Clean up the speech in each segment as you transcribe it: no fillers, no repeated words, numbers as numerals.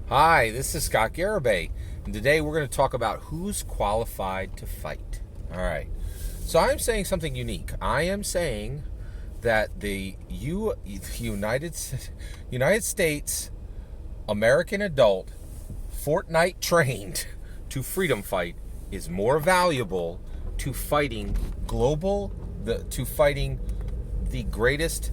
Hi, this is Scott Garibay, and today we're going to talk about who's qualified to fight. All right. So I'm saying something unique. I am saying that the United States American adult Fortnite trained to freedom fight is more valuable to fighting the greatest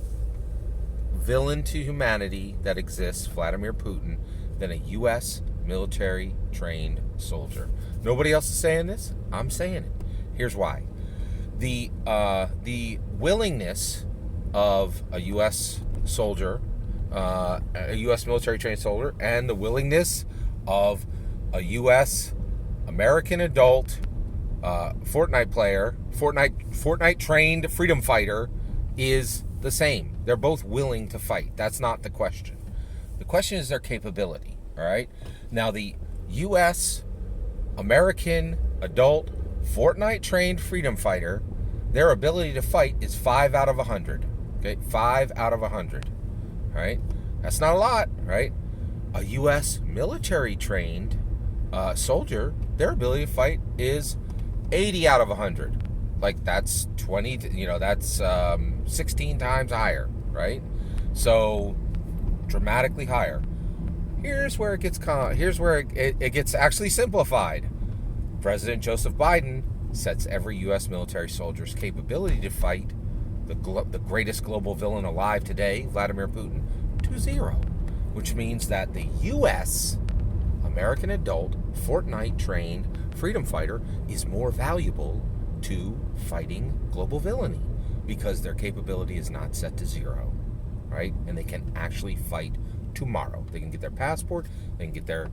villain to humanity that exists, Vladimir Putin, than a U.S. military trained soldier. Nobody else is saying this. I'm saying it. Here's why: the willingness of a U.S. soldier, a U.S. military trained soldier, and the willingness of a U.S. American adult Fortnite trained freedom fighter is the same. They're both willing to fight. That's not the question. The question is their capability. All right. Now, the U.S. American adult Fortnite trained freedom fighter, their ability to fight is 5 out of 100. Okay, 5 out of 100. All right. That's not a lot, right? A U.S. military trained soldier, their ability to fight is 80 out of 100. Like, that's 20, that's 16 times higher, right? So dramatically higher. Here's where it gets actually simplified. President Joseph Biden sets every U.S. military soldier's capability to fight the greatest global villain alive today, Vladimir Putin, to 0, which means that the U.S. American adult Fortnite trained freedom fighter is more valuable to fighting global villainy because their capability is not set to 0, right? And they can actually fight tomorrow. They can get their passport, they can get their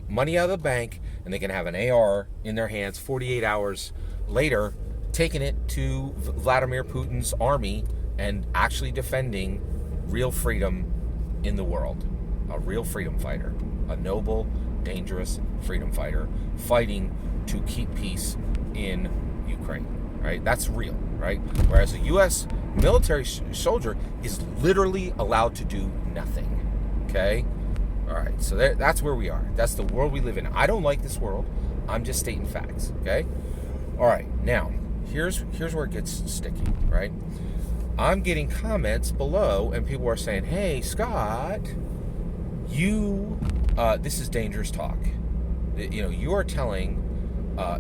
money out of the bank, and they can have an AR in their hands 48 hours later, taking it to Vladimir Putin's army and actually defending real freedom in the world. A real freedom fighter, a noble, dangerous freedom fighter fighting to keep peace in Ukraine, right? That's real, right? Whereas a U.S. military soldier is literally allowed to do nothing. Okay? All right, so that's where we are. That's the world we live in. I don't like this world. I'm just stating facts, okay? All right, now, here's where it gets sticky, right? I'm getting comments below, and people are saying, hey, Scott, this is dangerous talk. You are telling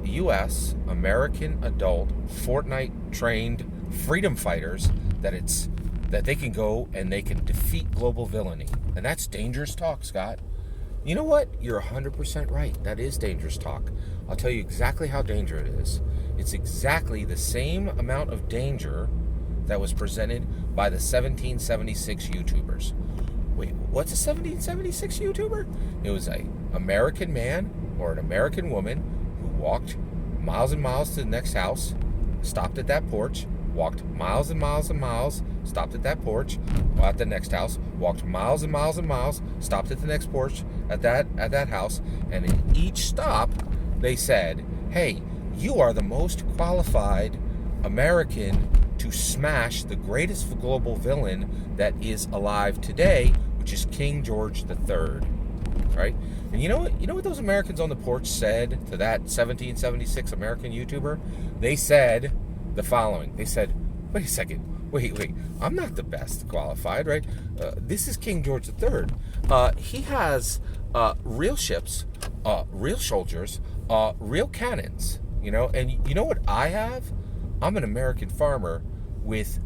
U.S. American adult Fortnite trained freedom fighters that they can go and they can defeat global villainy. And that's dangerous talk, Scott. You know what? You're 100% right. That is dangerous talk. I'll tell you exactly how dangerous it is. It's exactly the same amount of danger that was presented by the 1776 YouTubers. Wait, what's a 1776 YouTuber? It was a American man or an American woman who walked miles and miles to the next house, stopped at that porch, walked miles and miles and miles, stopped at that porch, at the next house, walked miles and miles and miles, stopped at the next porch, at that house, and in each stop, they said, hey, you are the most qualified American to smash the greatest global villain that is alive today, which is King George III. Right? And you know what those Americans on the porch said to that 1776 American YouTuber? They said the following. They said, wait a second. Wait. I'm not the best qualified, right? This is King George III. He has real ships, real soldiers, real cannons, and you know what I have? I'm an American farmer with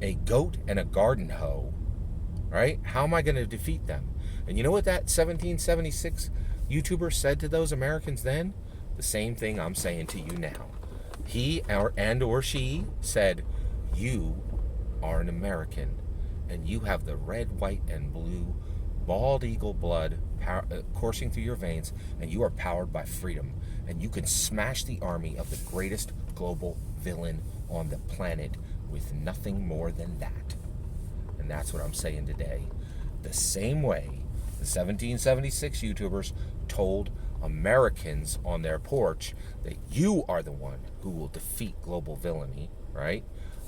a goat and a garden hoe, right? How am I going to defeat them? And you know what that 1776 YouTuber said to those Americans then? The same thing I'm saying to you now. He or she said, you are an American, and you have the red, white, and blue bald eagle blood coursing through your veins, and you are powered by freedom, and you can smash the army of the greatest global villain on the planet with nothing more than that. And that's what I'm saying today. The same way the 1776 YouTubers told Americans on their porch that you are the one who will defeat global villainy, right?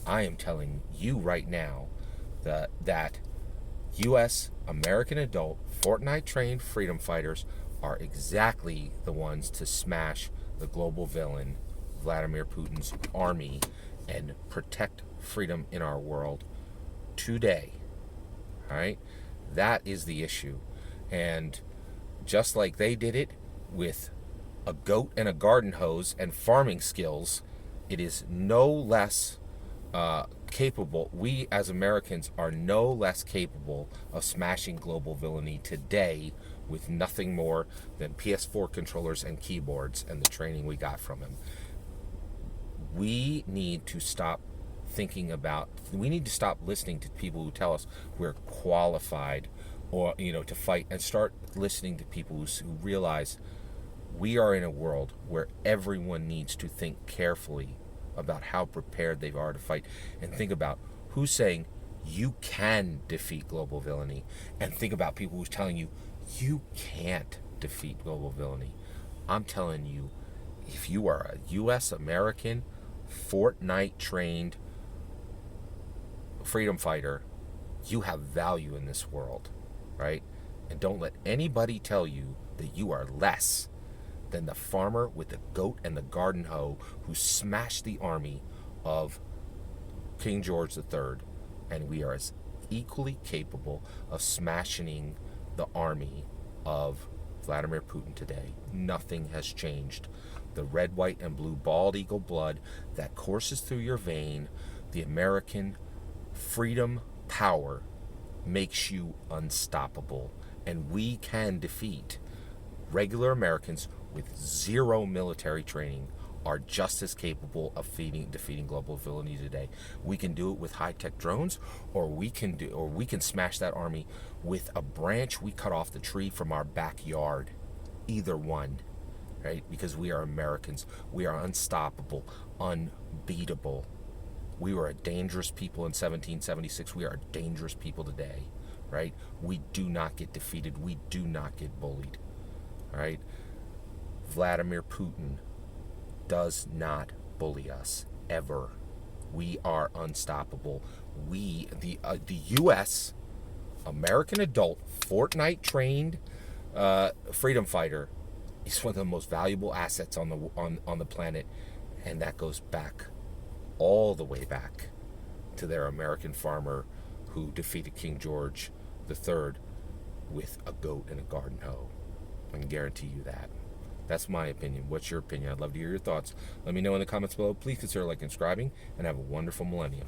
I am telling you right now that U.S. American adult Fortnite trained freedom fighters are exactly the ones to smash the global villain Vladimir Putin's army and protect freedom in our world today. All right? That is the issue. And just like they did it with a goat and a garden hose and farming skills, it is no less capable. We as Americans are no less capable of smashing global villainy today with nothing more than PS4 controllers and keyboards and the training we got from him. We need to stop we need to stop listening to people who tell us we're qualified or to fight, and start listening to people who realize we are in a world where everyone needs to think carefully about how prepared they are to fight, and think about who's saying you can defeat global villainy, and think about people who's telling you you can't defeat global villainy. I'm telling you, if you are a U.S. American Fortnite trained freedom fighter, you have value in this world, right? And don't let anybody tell you that you are less than the farmer with the goat and the garden hoe who smashed the army of King George III. And we are as equally capable of smashing the army of Vladimir Putin today. Nothing has changed. The red, white, and blue bald eagle blood that courses through your vein, the American freedom power, makes you unstoppable. And we can defeat regular Americans with zero military training are just as capable of defeating global villainy today. We can do it with high-tech drones, or we can smash that army with a branch we cut off the tree from our backyard. Either one, right? Because we are Americans. We are unstoppable, unbeatable. We were a dangerous people in 1776. We are dangerous people today, right? We do not get defeated. We do not get bullied, right? Vladimir Putin does not bully us, ever. We are unstoppable. The U.S. American adult Fortnite trained freedom fighter is one of the most valuable assets on the planet, and that goes back all the way back to their American farmer who defeated King George III with a goat and a garden hoe. I can guarantee you that. That's my opinion. What's your opinion? I'd love to hear your thoughts. Let me know in the comments below. Please consider liking and subscribing, and have a wonderful millennium.